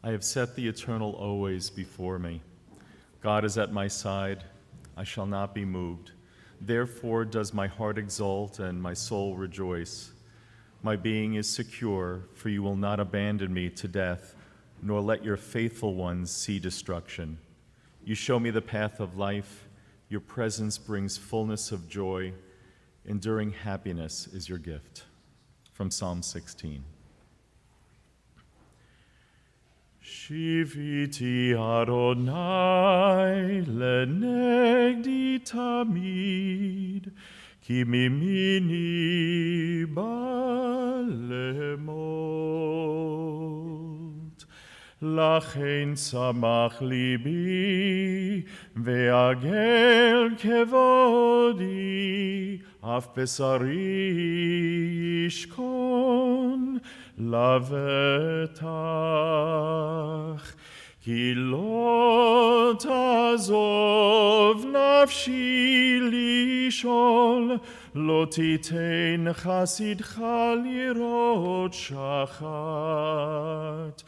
I have set the eternal always before me. God is at my side. I shall not be moved. Therefore does my heart exult and my soul rejoice. My being is secure, for you will not abandon me to death, nor let your faithful ones see destruction. You show me the path of life. Your presence brings fullness of joy. Enduring happiness is your gift. From Psalm 16. Shiviti Adonai lenegdi tamid, ki mimini balemot. Lachen samach libi, ve'agel kevodi, af besari yishkon, Lavetach, ki lo tazov nafshi lishol, lo titein chasidcha lirot shachat,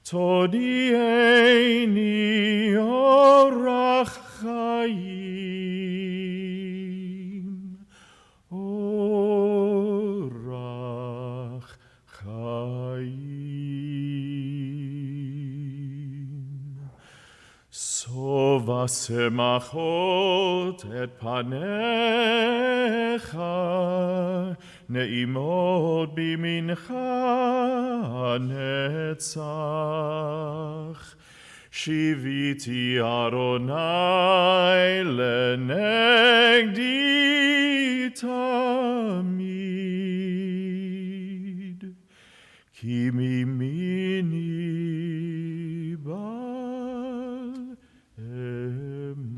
todieni orach chayim, orach Chaim. Sova semachot et panecha, neimot bimincha netzach. Shiviti Adonai lenegdi tamid, ki mimini bal emot.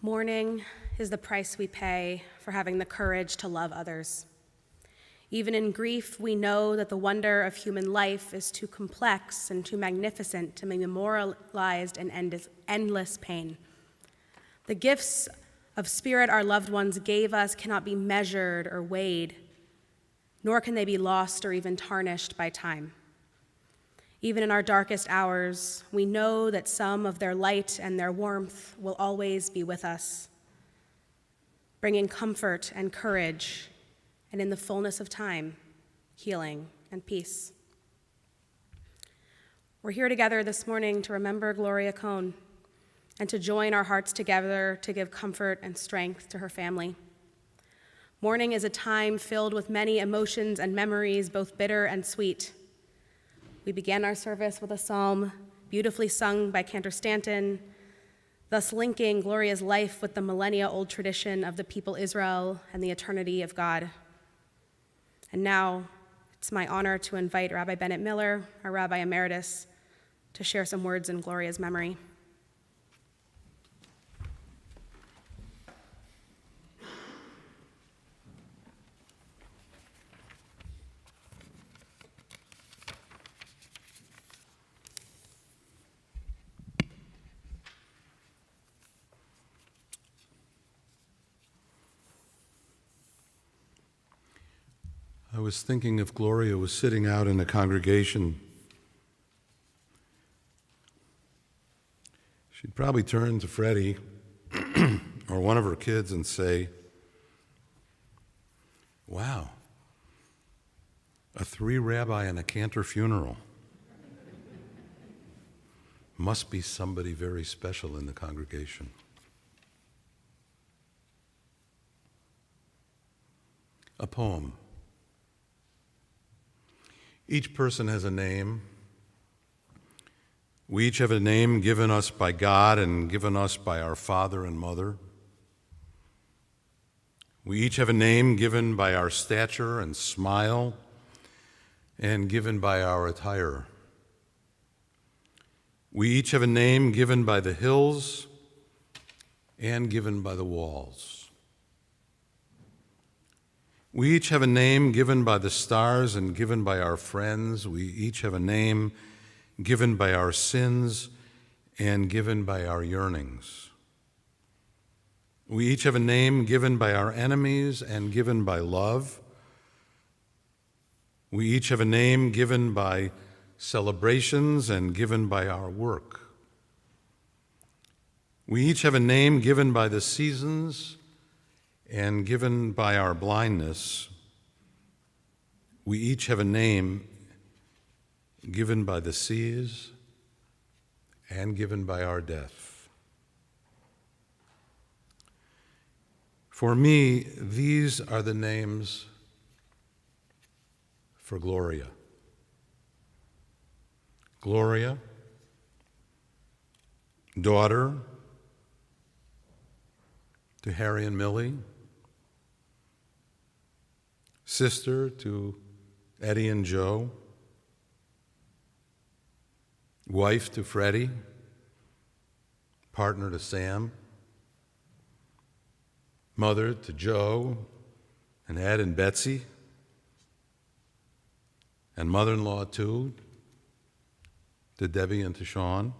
Mourning is the price we pay for having the courage to love others. Even in grief, we know that the wonder of human life is too complex and too magnificent to be memorialized in endless pain. The gifts of spirit our loved ones gave us cannot be measured or weighed, nor can they be lost or even tarnished by time. Even in our darkest hours, we know that some of their light and their warmth will always be with us, bringing comfort and courage, and in the fullness of time, healing and peace. We're here together this morning to remember Gloria Cohn and to join our hearts together to give comfort and strength to her family. Mourning is a time filled with many emotions and memories, both bitter and sweet. We began our service with a psalm beautifully sung by Cantor Stanton, thus linking Gloria's life with the millennia-old tradition of the people Israel and the eternity of God. And now, it's my honor to invite Rabbi Bennett Miller, our Rabbi Emeritus, to share some words in Gloria's memory. I was thinking if Gloria was sitting out in the congregation, she'd probably turn to Freddie or one of her kids and say, "Wow, a 3-rabbi and a Cantor funeral. Must be somebody very special in the congregation." A poem. Each person has a name. We each have a name given us by God and given us by our father and mother. We each have a name given by our stature and smile and given by our attire. We each have a name given by the hills and given by the walls. We each have a name given by the stars and given by our friends. We each have a name given by our sins, and given by our yearnings. We each have a name given by our enemies and given by love. We each have a name given by celebrations and given by our work. We each have a name given by the seasons and given by our blindness. We each have a name given by the seas and given by our death. For me, these are the names for Gloria. Gloria, daughter to Harry and Millie, sister to Eddie and Joe, wife to Freddie, partner to Sam, mother to Joe and Ed and Betsy, and mother-in-law too, to Debbie and to Sean,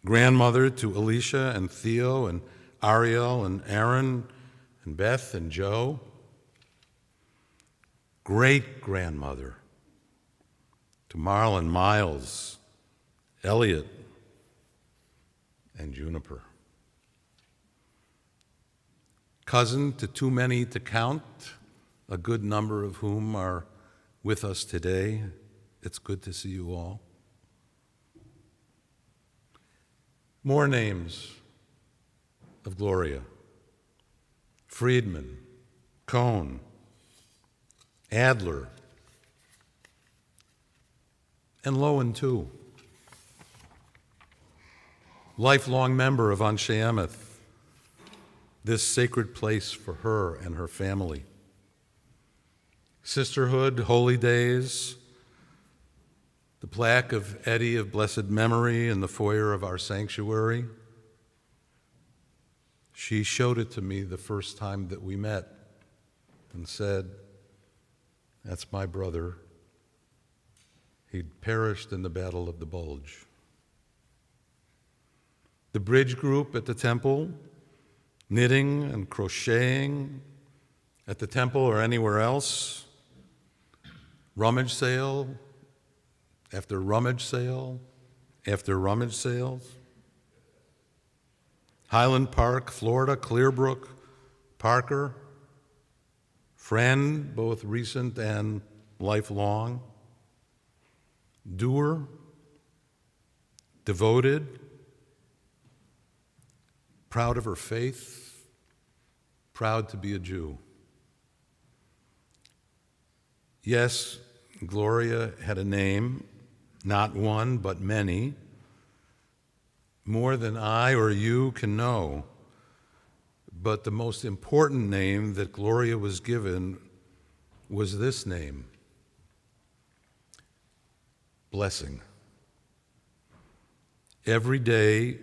grandmother to Alicia and Theo and Ariel and Aaron and Beth and Joe, great-grandmother to Marl and Miles, Elliot and Juniper, cousin to too many to count, a good number of whom are with us today. It's good to see you all. More names of Gloria: Friedman, Cohn, Adler, and Lowen too. Lifelong member of Anshe Emeth, this sacred place for her and her family. Sisterhood, Holy Days, the plaque of Eddie of blessed memory in the foyer of our sanctuary. She showed it to me the first time that we met and said, "That's my brother. He'd perished in the Battle of the Bulge." The bridge group at the temple, knitting and crocheting at the temple or anywhere else, rummage sale after rummage sale after rummage sales. Highland Park, Florida, Clearbrook, Parker, friend, both recent and lifelong. Doer, devoted, proud of her faith, proud to be a Jew. Yes, Gloria had a name, not one, but many, more than I or you can know. But the most important name that Gloria was given was this name: blessing. Every day,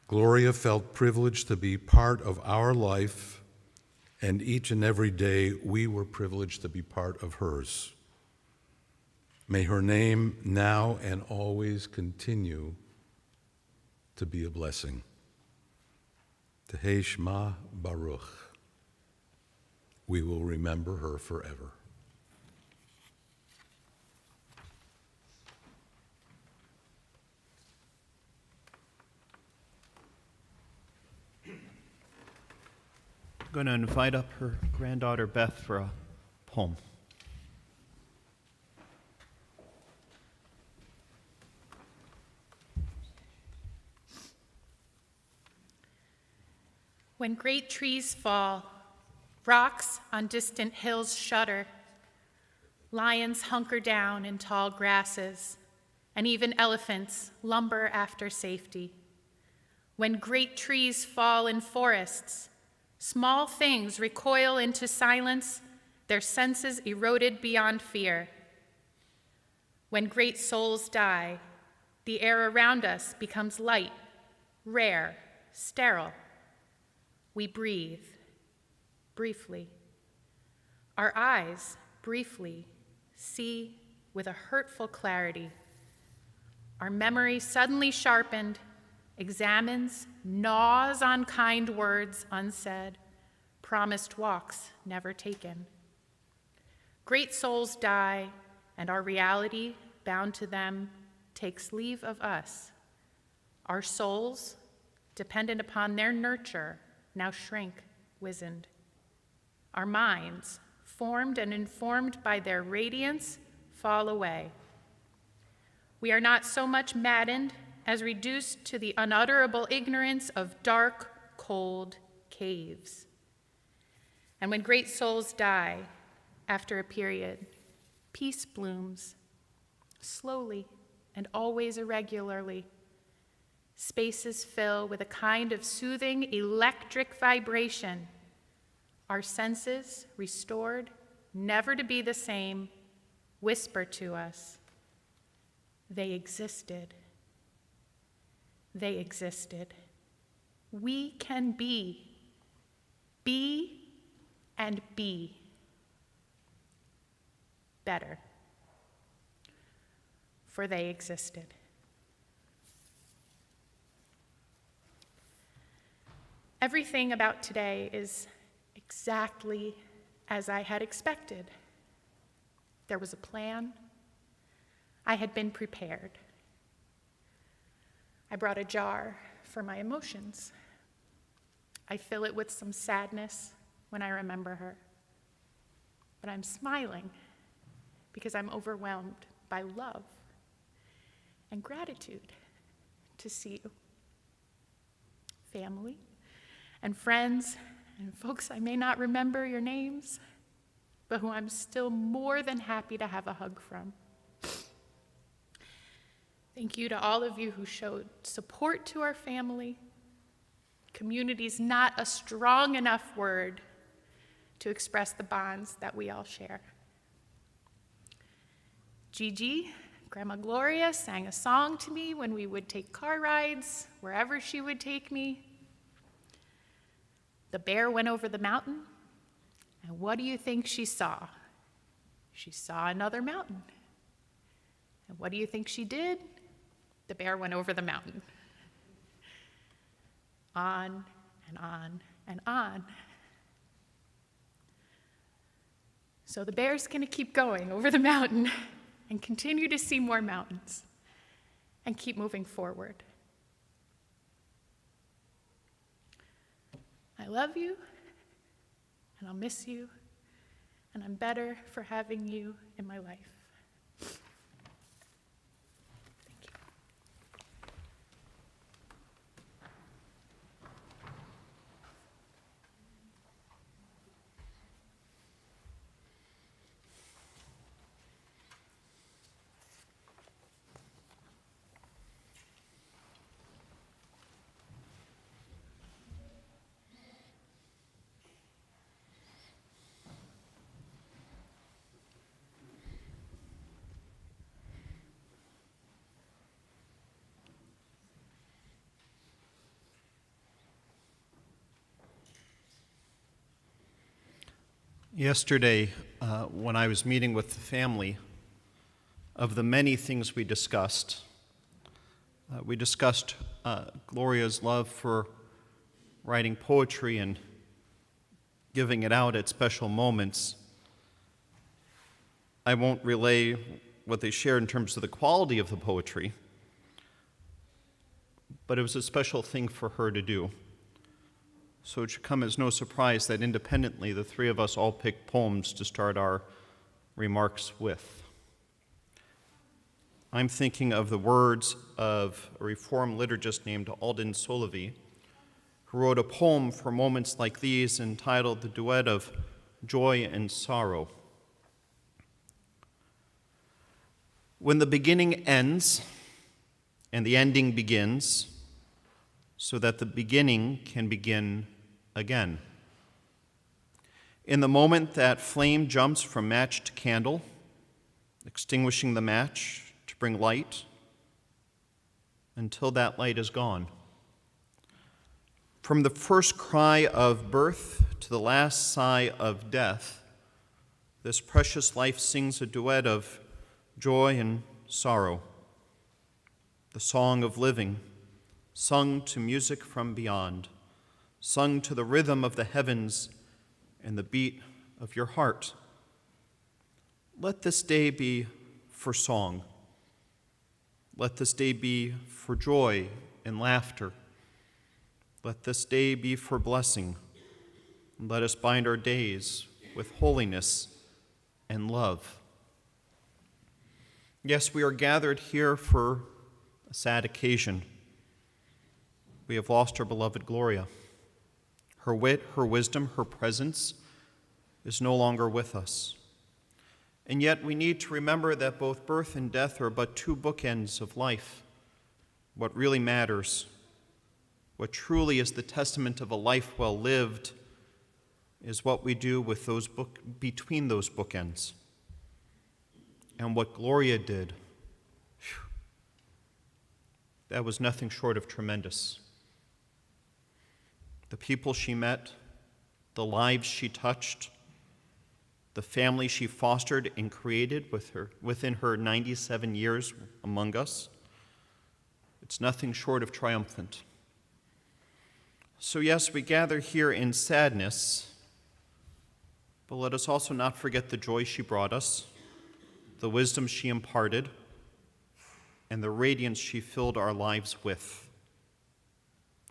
Gloria felt privileged to be part of our life, and each and every day we were privileged to be part of hers. May her name now and always continue to be a blessing. Tehei Shema Baruch. We will remember her forever. I'm going to invite up her granddaughter Beth for a poem. When great trees fall, rocks on distant hills shudder, lions hunker down in tall grasses, and even elephants lumber after safety. When great trees fall in forests, small things recoil into silence, their senses eroded beyond fear. When great souls die, the air around us becomes light, rare, sterile. We breathe, briefly. Our eyes, briefly, see with a hurtful clarity. Our memory suddenly sharpened, examines, gnaws on kind words unsaid, promised walks never taken. Great souls die, and our reality, bound to them, takes leave of us. Our souls, dependent upon their nurture, now shrink, wizened. Our minds, formed and informed by their radiance, fall away. We are not so much maddened as reduced to the unutterable ignorance of dark, cold caves. And when great souls die, after a period, peace blooms, slowly and always irregularly. Spaces fill with a kind of soothing electric vibration. Our senses, restored, never to be the same, whisper to us, they existed. They existed. We can be and be better, for they existed. Everything about today is exactly as I had expected. There was a plan. I had been prepared. I brought a jar for my emotions. I fill it with some sadness when I remember her. But I'm smiling because I'm overwhelmed by love and gratitude to see you. Family and friends and folks I may not remember your names, but who I'm still more than happy to have a hug from. Thank you to all of you who showed support to our family. Community's not a strong enough word to express the bonds that we all share. Gigi, Grandma Gloria, sang a song to me when we would take car rides, wherever she would take me. The bear went over the mountain, and what do you think she saw? She saw another mountain. And what do you think she did? The bear went over the mountain. On and on and on. So the bear's gonna keep going over the mountain and continue to see more mountains and keep moving forward. I love you, and I'll miss you, and I'm better for having you in my life. Thank you. Yesterday, when I was meeting with the family, of the many things we discussed Gloria's love for writing poetry and giving it out at special moments. I won't relay what they shared in terms of the quality of the poetry, but it was a special thing for her to do. So it should come as no surprise that independently the three of us all picked poems to start our remarks with. I'm thinking of the words of a Reformed liturgist named Alden Solovey, who wrote a poem for moments like these entitled The Duet of Joy and Sorrow. When the beginning ends and the ending begins, so that the beginning can begin again. In the moment that flame jumps from match to candle, extinguishing the match to bring light, until that light is gone. From the first cry of birth to the last sigh of death, this precious life sings a duet of joy and sorrow, the song of living, sung to music from beyond, sung to the rhythm of the heavens and the beat of your heart. Let this day be for song. Let this day be for joy and laughter. Let this day be for blessing. And let us bind our days with holiness and love. Yes, we are gathered here for a sad occasion. We have lost our beloved Gloria. Her wit, her wisdom, her presence is no longer with us. And yet we need to remember that both birth and death are but two bookends of life. What really matters, what truly is the testament of a life well lived, is what we do with between those bookends. And what Gloria did, that was nothing short of tremendous. The people she met, the lives she touched, the family she fostered and created within her 97 years among us, it's nothing short of triumphant. So yes, we gather here in sadness, but let us also not forget the joy she brought us, the wisdom she imparted, and the radiance she filled our lives with.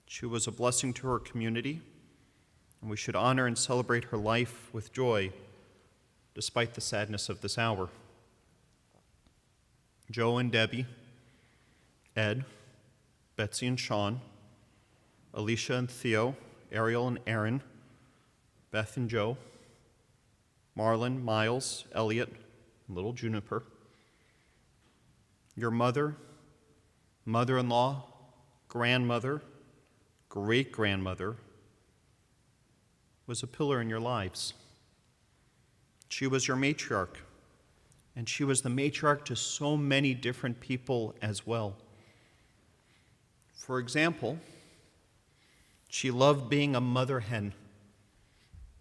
She was a blessing to her community, and we should honor and celebrate her life with joy, despite the sadness of this hour. Joe and Debbie, Ed, Betsy and Sean, Alicia and Theo, Ariel and Aaron, Beth and Joe, Marlon, Miles, Elliot, and little Juniper. Your mother, mother-in-law, grandmother, great-grandmother was a pillar in your lives. She was your matriarch, and she was the matriarch to so many different people as well. For example, she loved being a mother hen.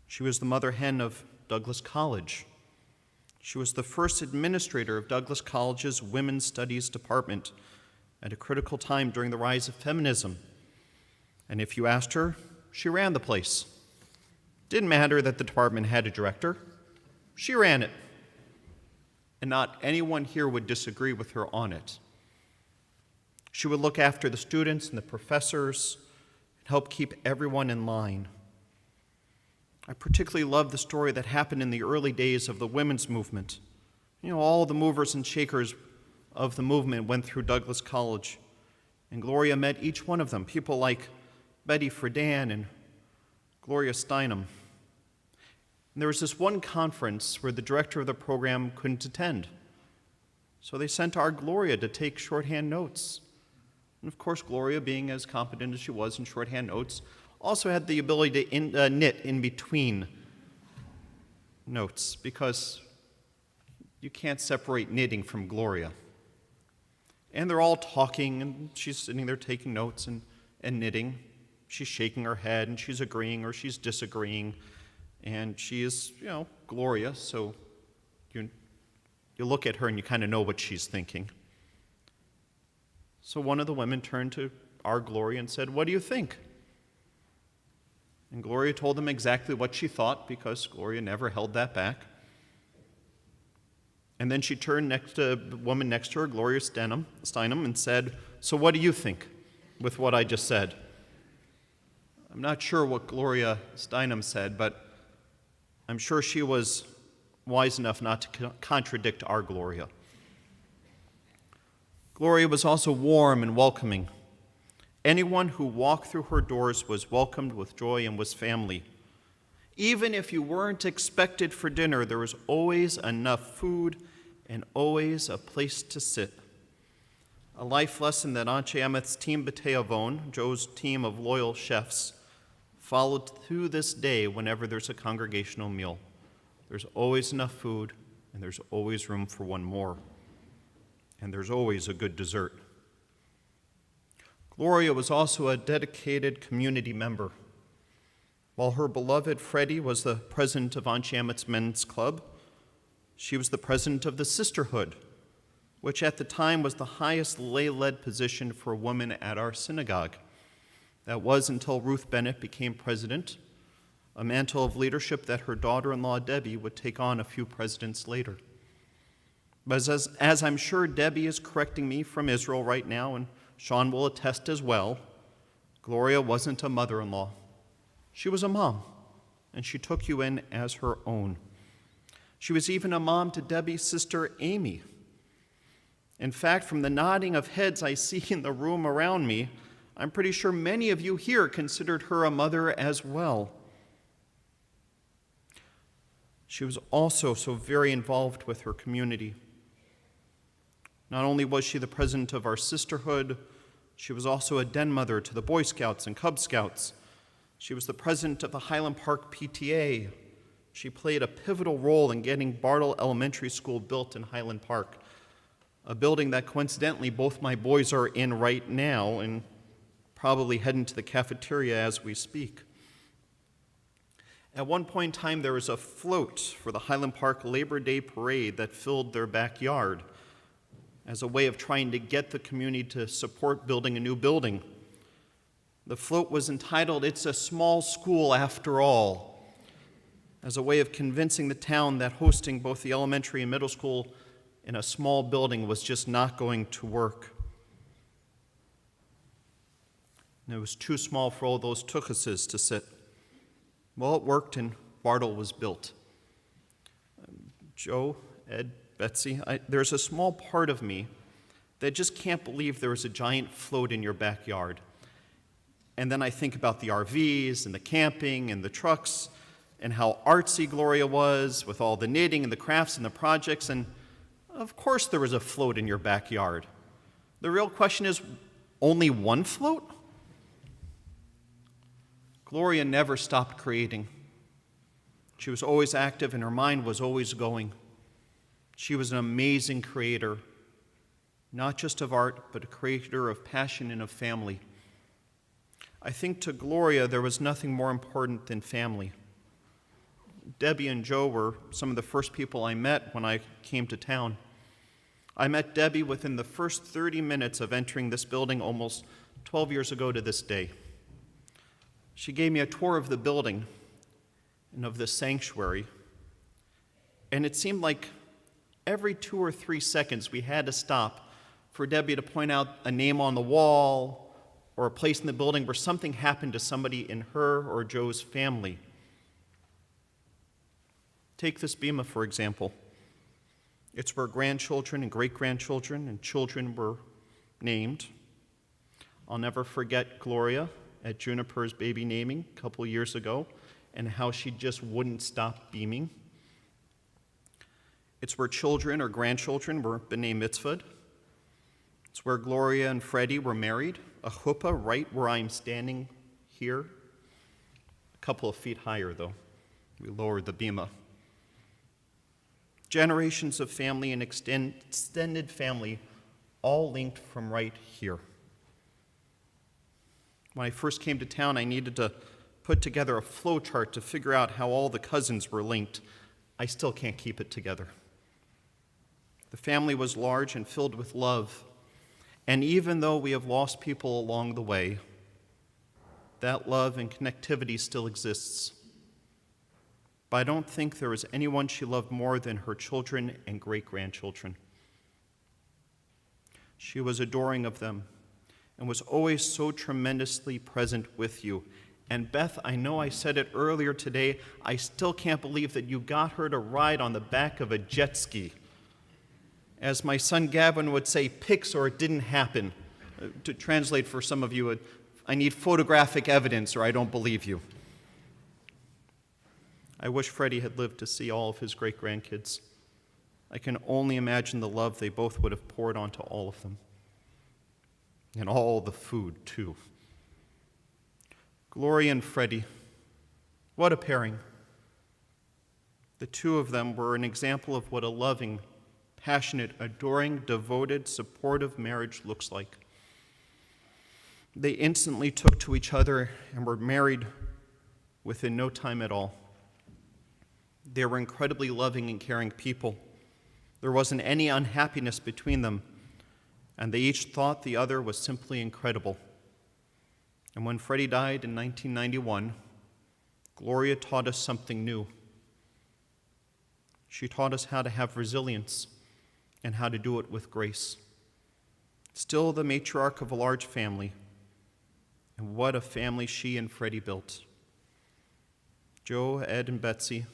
She was the mother hen of Douglas College. She was the first administrator of Douglas College's Women's Studies Department at a critical time during the rise of feminism. And if you asked her, she ran the place. Didn't matter that the department had a director. She ran it. And not anyone here would disagree with her on it. She would look after the students and the professors and help keep everyone in line. I particularly love the story that happened in the early days of the women's movement. All the movers and shakers of the movement went through Douglas College, and Gloria met each one of them, people like Betty Friedan and Gloria Steinem. And there was this one conference where the director of the program couldn't attend. So they sent our Gloria to take shorthand notes. And of course, Gloria, being as competent as she was in shorthand notes, also had the ability to knit in between notes, because you can't separate knitting from Gloria. And they're all talking, and she's sitting there taking notes and knitting. She's shaking her head, and she's agreeing or she's disagreeing. And she is, Gloria, so you look at her and you kind of know what she's thinking. So one of the women turned to our Gloria and said, "What do you think?" And Gloria told them exactly what she thought, because Gloria never held that back. And then she turned to the woman next to her, Gloria Steinem, and said, "So what do you think with what I just said?" I'm not sure what Gloria Steinem said, but I'm sure she was wise enough not to contradict our Gloria. Gloria was also warm and welcoming. Anyone who walked through her doors was welcomed with joy and was family. Even if you weren't expected for dinner, there was always enough food and always a place to sit. A life lesson that Anche Emeth's team Bateavon, Joe's team of loyal chefs, followed to this day whenever there's a congregational meal. There's always enough food, and there's always room for one more. And there's always a good dessert. Gloria was also a dedicated community member. While her beloved Freddie was the president of Anche Emeth's Men's Club, she was the president of the Sisterhood, which at the time was the highest lay-led position for a woman at our synagogue. That was until Ruth Bennett became president, a mantle of leadership that her daughter-in-law Debbie would take on a few presidents later. But as I'm sure Debbie is correcting me from Israel right now, and Sean will attest as well, Gloria wasn't a mother-in-law. She was a mom, and she took you in as her own. She was even a mom to Debbie's sister Amy. In fact, from the nodding of heads I see in the room around me, I'm pretty sure many of you here considered her a mother as well. She was also so very involved with her community. Not only was she the president of our sisterhood, she was also a den mother to the Boy Scouts and Cub Scouts. She was the president of the Highland Park PTA. She played a pivotal role in getting Bartle Elementary School built in Highland Park, a building that coincidentally both my boys are in right now and probably heading to the cafeteria as we speak. At one point in time, there was a float for the Highland Park Labor Day Parade that filled their backyard as a way of trying to get the community to support building a new building. The float was entitled, "It's a Small School After All," as a way of convincing the town that hosting both the elementary and middle school in a small building was just not going to work. And it was too small for all those tuchuses to sit. Well, it worked, and Bartle was built. Joe, Ed, Betsy, there's a small part of me that just can't believe there was a giant float in your backyard. And then I think about the RVs and the camping and the trucks and how artsy Gloria was with all the knitting and the crafts and the projects, and of course there was a float in your backyard. The real question is, only one float? Gloria never stopped creating. She was always active and her mind was always going. She was an amazing creator, not just of art, but a creator of passion and of family. I think to Gloria there was nothing more important than family. Debbie and Joe were some of the first people I met when I came to town. I met Debbie within the first 30 minutes of entering this building almost 12 years ago to this day. She gave me a tour of the building and of the sanctuary, and it seemed like every 2 or 3 seconds we had to stop for Debbie to point out a name on the wall or a place in the building where something happened to somebody in her or Joe's family. Take this bima, for example. It's where grandchildren and great-grandchildren and children were named. I'll never forget Gloria at Juniper's baby naming a couple years ago and how she just wouldn't stop beaming. It's where children or grandchildren were b'nai mitzvahed. It's where Gloria and Freddie were married, a chuppah right where I'm standing here. A couple of feet higher, though. We lowered the bima. Generations of family and extended family all linked from right here. When I first came to town, I needed to put together a flow chart to figure out how all the cousins were linked. I still can't keep it together. The family was large and filled with love, and even though we have lost people along the way, that love and connectivity still exists. But I don't think there was anyone she loved more than her children and great-grandchildren. She was adoring of them and was always so tremendously present with you. And Beth, I know I said it earlier today, I still can't believe that you got her to ride on the back of a jet ski. As my son Gavin would say, pics or it didn't happen. To translate for some of you, I need photographic evidence or I don't believe you. I wish Freddie had lived to see all of his great-grandkids. I can only imagine the love they both would have poured onto all of them. And all the food, too. Gloria and Freddie, what a pairing. The two of them were an example of what a loving, passionate, adoring, devoted, supportive marriage looks like. They instantly took to each other and were married within no time at all. They were incredibly loving and caring people. There wasn't any unhappiness between them, and they each thought the other was simply incredible. And when Freddie died in 1991, Gloria taught us something new. She taught us how to have resilience and how to do it with grace. Still the matriarch of a large family, and what a family she and Freddie built. Joe, Ed, and Betsy,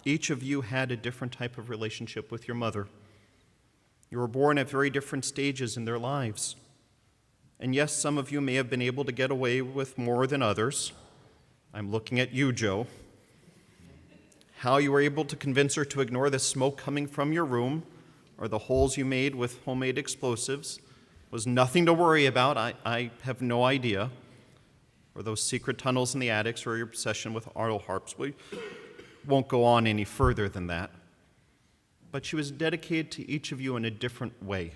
each of you had a different type of relationship with your mother. You were born at very different stages in their lives. And yes, some of you may have been able to get away with more than others. I'm looking at you, Joe. How you were able to convince her to ignore the smoke coming from your room or the holes you made with homemade explosives was nothing to worry about. I have no idea. Or those secret tunnels in the attics or your obsession with auto harps. We won't go on any further than that. But she was dedicated to each of you in a different way.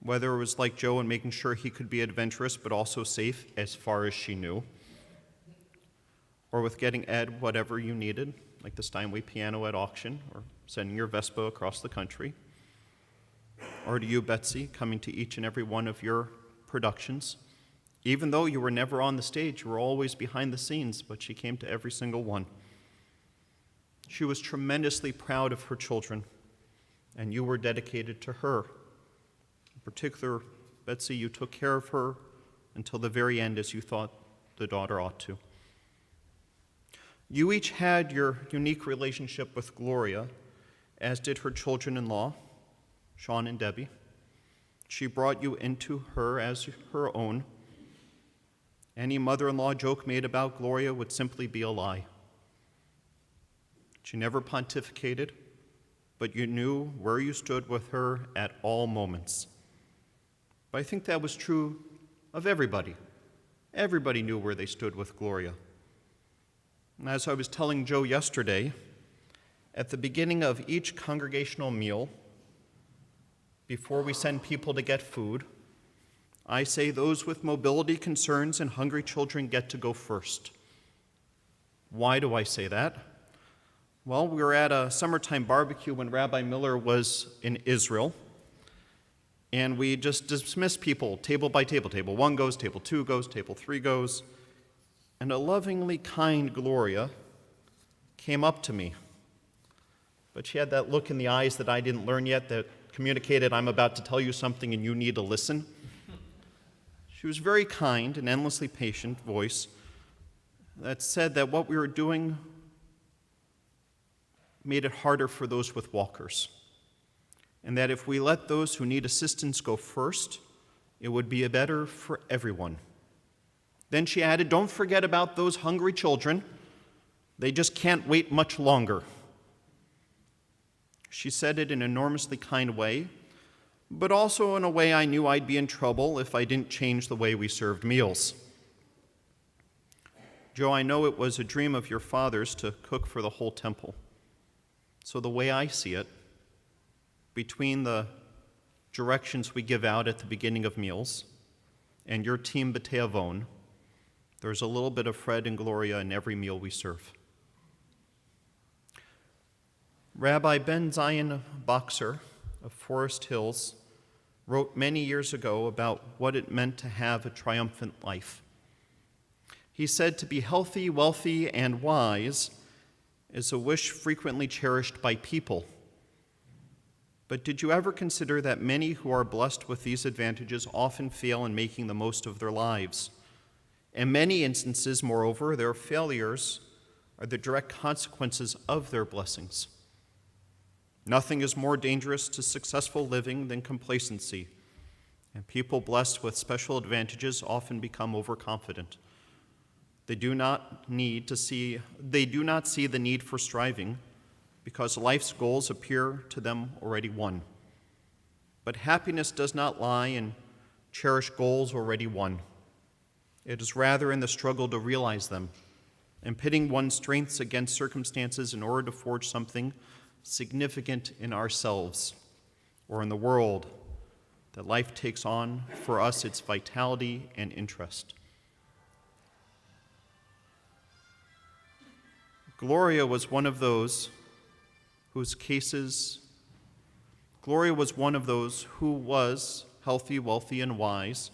Whether it was like Joe and making sure he could be adventurous but also safe as far as she knew, or with getting Ed whatever you needed, like the Steinway piano at auction, or sending your Vespa across the country, or to you, Betsy, coming to each and every one of your productions. Even though you were never on the stage, you were always behind the scenes, but she came to every single one. She was tremendously proud of her children, and you were dedicated to her. In particular, Betsy, you took care of her until the very end as you thought the daughter ought to. You each had your unique relationship with Gloria, as did her children-in-law, Sean and Debbie. She brought you into her as her own. Any mother-in-law joke made about Gloria would simply be a lie. She never pontificated, but you knew where you stood with her at all moments. But I think that was true of everybody. Everybody knew where they stood with Gloria. And as I was telling Joe yesterday, at the beginning of each congregational meal, before we send people to get food, I say those with mobility concerns and hungry children get to go first. Why do I say that? Well, we were at a summertime barbecue when Rabbi Miller was in Israel, and we just dismissed people table by table. Table 1 goes, table 2 goes, table 3 goes. And a lovingly kind Gloria came up to me. But she had that look in the eyes that I didn't learn yet that communicated, I'm about to tell you something and you need to listen. She was very kind and endlessly patient voice that said that what we were doing made it harder for those with walkers. And that if we let those who need assistance go first, it would be better for everyone. Then she added, don't forget about those hungry children. They just can't wait much longer. She said it in an enormously kind way, but also in a way I knew I'd be in trouble if I didn't change the way we served meals. Joe, I know it was a dream of your father's to cook for the whole temple. So the way I see it, between the directions we give out at the beginning of meals and your team B'tei Avon, there's a little bit of Fred and Gloria in every meal we serve. Rabbi Ben Zion Boxer of Forest Hills wrote many years ago about what it meant to have a triumphant life. He said to be healthy, wealthy, and wise is a wish frequently cherished by people. But did you ever consider that many who are blessed with these advantages often fail in making the most of their lives? In many instances, moreover, their failures are the direct consequences of their blessings. Nothing is more dangerous to successful living than complacency, and people blessed with special advantages often become overconfident. They do not see the need for striving because life's goals appear to them already won. But happiness does not lie in cherished goals already won. It is rather in the struggle to realize them and pitting one's strengths against circumstances in order to forge something significant in ourselves or in the world that life takes on for us its vitality and interest. Gloria was one of those whose cases Gloria was one of those who was healthy, wealthy, and wise,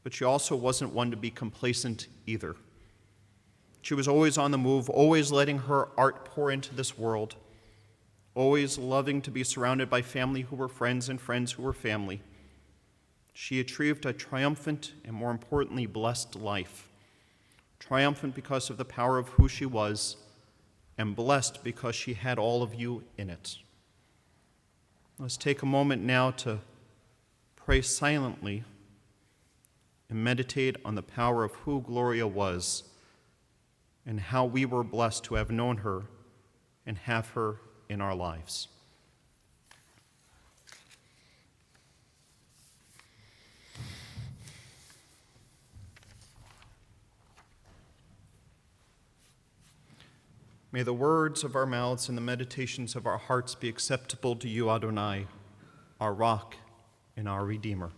but she also wasn't one to be complacent either. She was always on the move, always letting her art pour into this world, always loving to be surrounded by family who were friends and friends who were family. She achieved a triumphant and, more importantly, blessed life. Triumphant because of the power of who she was, and blessed because she had all of you in it. Let's take a moment now to pray silently and meditate on the power of who Gloria was and how we were blessed to have known her and have her in our lives. May the words of our mouths and the meditations of our hearts be acceptable to you, Adonai, our rock and our Redeemer.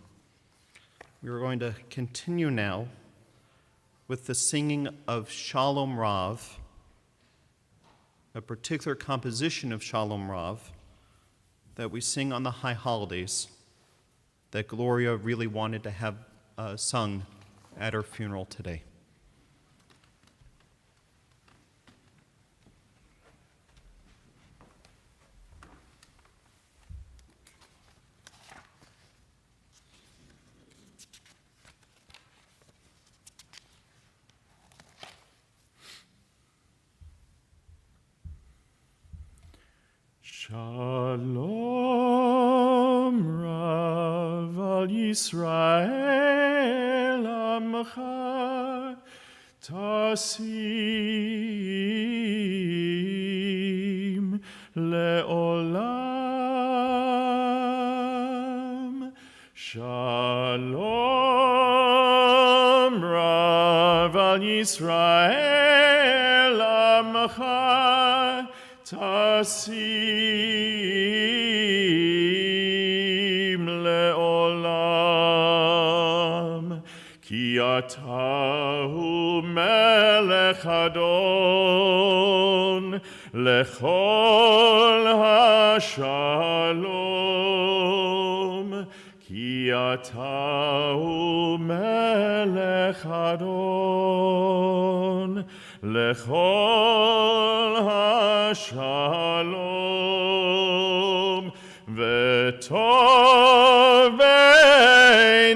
We are going to continue now with the singing of Shalom Rav, a particular composition of Shalom Rav that we sing on the high holidays that Gloria really wanted to have sung at her funeral today. Shalom Rav al Yisrael Amcha Tasim Leolam. Shalom Rav al Yisrael Amcha Tasim leolam, ki atahu melech adon, lechol hashalom, ki atahu melech adon, lechol hashalom, v'tov beinecha,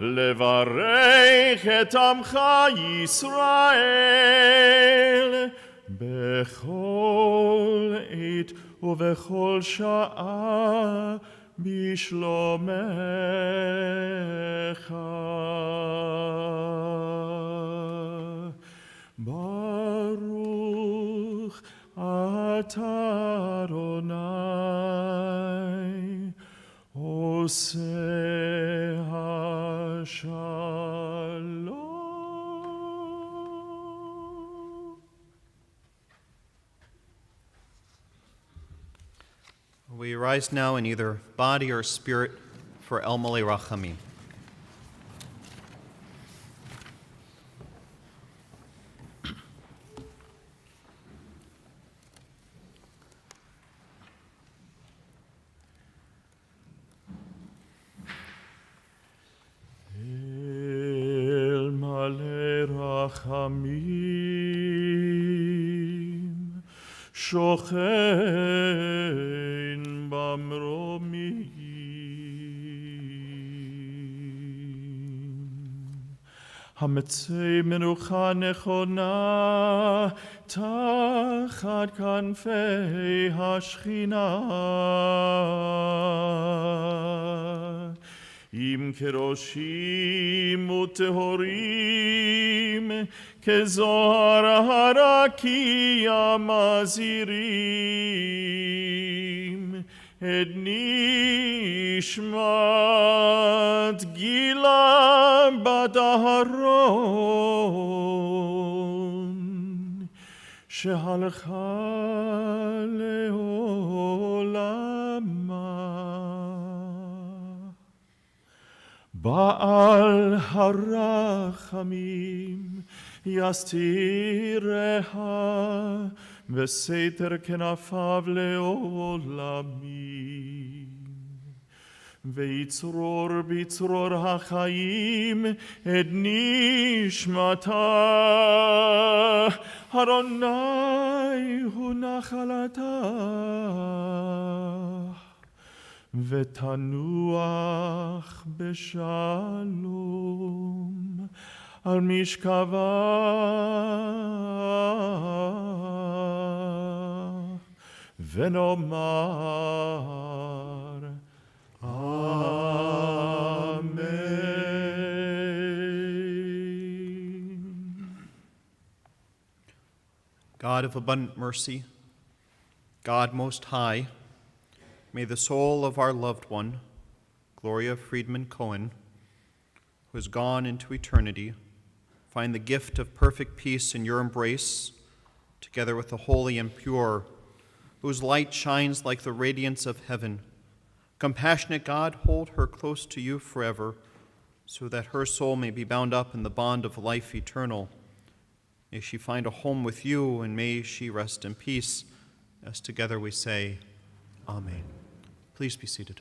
levarech et amcha Yisrael, bechol עת ובכל שעה בשלומך. Baruch atah Adonai, oseh hashalom. We rise now in either body or spirit for El Malei Rachamim. El Malei Rachamim, shochen במרומים, המצא מנוחה נכונה תחת כנפי השכינה, עם כראשים וטהורים, כזוהר הרקיע מזהירים, את נשמת גילה בת אהרון, שהלכה לעולמה. בעל הרחמים יסתיריה וסתר כנפיו לעולמים. ויצרור בצרור החיים את נשמתה, אדוני הוא נחלתה, ותנוח בשלום על משכבה, ונאמר Amen. God of abundant mercy, God most high, may the soul of our loved one, Gloria Friedman Cohn, who has gone into eternity, find the gift of perfect peace in your embrace, together with the holy and pure, whose light shines like the radiance of heaven. Compassionate God, hold her close to you forever, so that her soul may be bound up in the bond of life eternal. May she find a home with you, and may she rest in peace, as together we say, Amen. Please be seated.